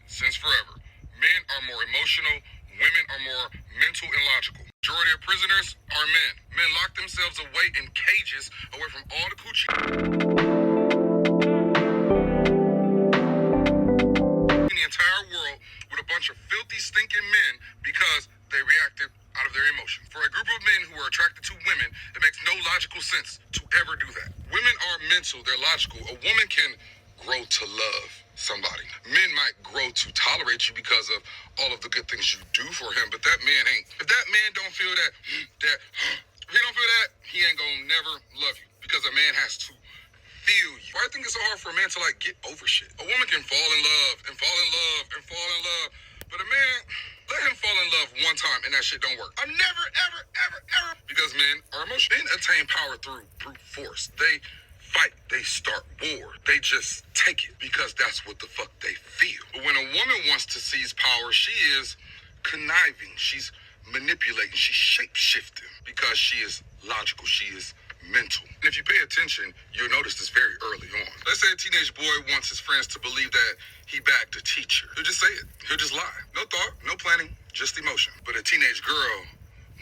since forever. Men are more emotional, women are more mental and logical. Majority of prisoners are men. Men lock themselves away in cages away from all the coochie in the entire world with a bunch of filthy, stinking men because they reacted out of their emotion. For a group of men who are attracted to women, it makes no logical sense to ever do that. Women are mental, they're logical. A woman can grow to love somebody. Men might grow to tolerate you because of all of the good things you do for him, but that man ain't. If that man don't feel if he don't feel that, he ain't gonna never love you because a man has to feel you. I think it's so hard for a man to like get over shit. A woman can fall in love and fall in love and fall in love, but a man, let him fall in love one time and that shit don't work. I'm never, ever, ever, ever. Because men are emotional. Men attain power through brute force. They fight. They start war. They just take it because that's what the fuck they feel. But when a woman wants to seize power, she is conniving. She's manipulating. She's shape-shifting because she is logical. She is mental. And if you pay attention, you'll notice this very early on. Let's say a teenage boy wants his friends to believe that he bagged a teacher. He'll just say it. He'll just lie. No thought, no planning, just emotion. But a teenage girl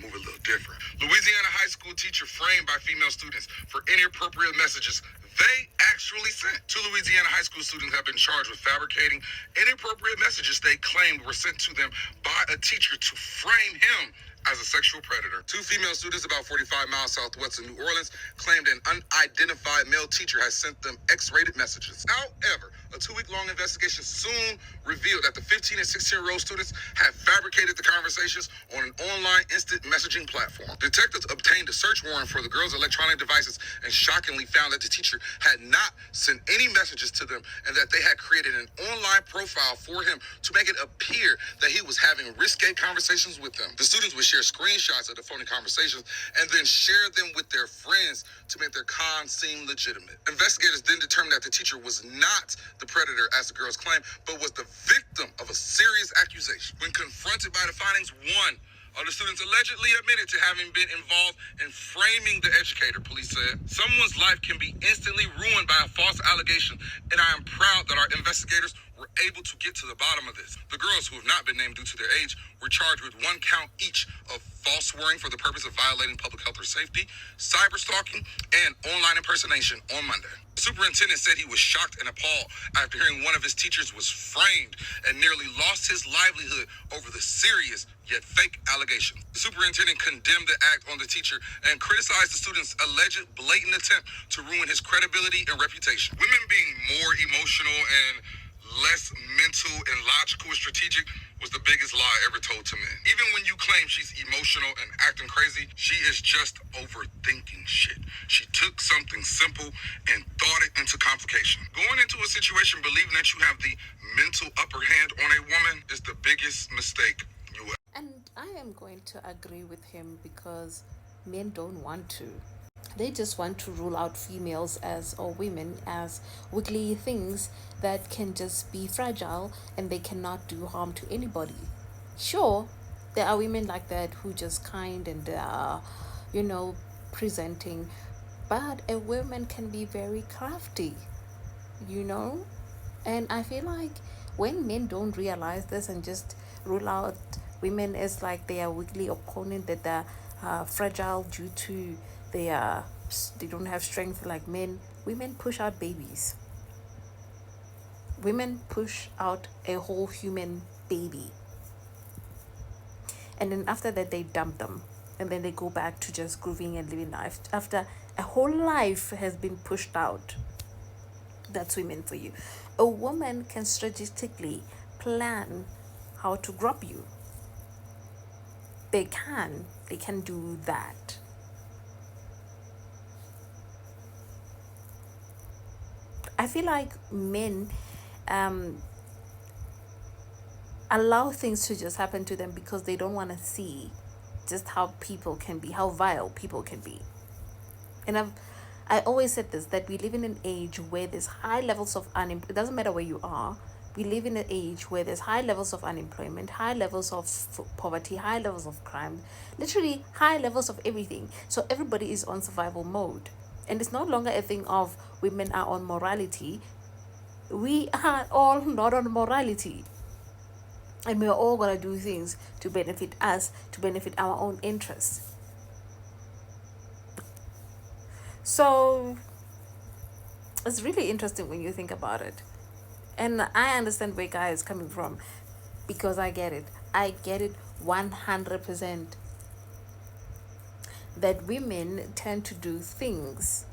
move a little different. Louisiana high school teacher framed by female students for inappropriate messages they actually sent. Two Louisiana high school students have been charged with fabricating inappropriate messages they claimed were sent to them by a teacher to frame him as a sexual predator. Two female students about 45 miles southwest of New Orleans claimed an unidentified male teacher has sent them X-rated messages. However, a 2-week-long investigation soon revealed that the 15 and 16-year-old students had fabricated the conversations on an online instant messaging platform. Detectives obtained a search warrant for the girls' electronic devices and shockingly found that the teacher had not sent any messages to them and that they had created an online profile for him to make it appear that he was having risque conversations with them. The students would share screenshots of the phony conversations and then share them with their friends to make their con seem legitimate. Investigators then determined that the teacher was not the predator as the girls claimed, but was the victim of a serious accusation. When confronted by the findings, one of the students allegedly admitted to having been involved in framing the educator, police said. Someone's life can be instantly ruined by a false allegation, and I am proud that our investigators were able to get to the bottom of this. The girls, who have not been named due to their age, were charged with 1 count each of false swearing for the purpose of violating public health or safety, cyber stalking, and online impersonation on Monday. The superintendent said he was shocked and appalled after hearing one of his teachers was framed and nearly lost his livelihood over the serious yet fake allegation. The superintendent condemned the act on the teacher and criticized the student's alleged blatant attempt to ruin his credibility and reputation. Women being more emotional and less mental and logical and strategic was the biggest lie ever told to men. Even when you claim she's emotional and acting crazy, she is just overthinking shit. She took something simple and thought it into complication. Going into a situation believing that you have the mental upper hand on a woman is the biggest mistake you ever. And I am going to agree with him because men don't want to. They just want to rule out females as or women as wiggly things that can just be fragile and they cannot do harm to anybody. Sure, there are women like that who just kind and presenting, but a woman can be very crafty, you know? And I feel like when men don't realize this and just rule out women as like their weakly opponent, that they're fragile due to they don't have strength like men, women push out babies. Women push out a whole human baby. And then after that, they dump them. And then they go back to just grooving and living life. After a whole life has been pushed out. That's women for you. A woman can strategically plan how to grab you. They can do that. I feel like men allow things to just happen to them because they don't want to see just how people can be, how vile people can be. And I always said this, that we live in an age where there's high levels of unemployment. It doesn't matter where you are. We live in an age where there's high levels of unemployment, high levels of poverty, high levels of crime, literally high levels of everything. So everybody is on survival mode. And it's no longer a thing of women are on morality. We are all not on morality. And we're all gonna do things to benefit us, to benefit our own interests. So it's really interesting when you think about it. And I understand where Guy is coming from, because I get it. I get it 100%, that women tend to do things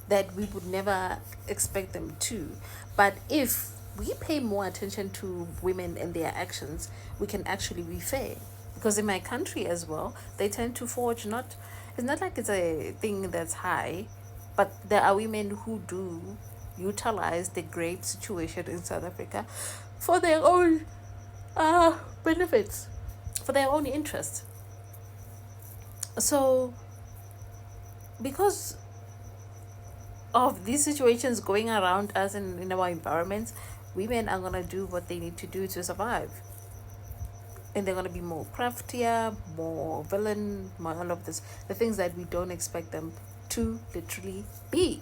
that we would never expect them to. But if we pay more attention to women and their actions, we can actually be fair. Because in my country as well, they tend to forge not, it's not like it's a thing that's high, but there are women who do utilize the grape situation in South Africa for their own benefits, for their own interests. So because of these situations going around us in our environments, women are gonna do what they need to do to survive. And they're gonna be more craftier, more villain, more all of this. The things that we don't expect them to literally be.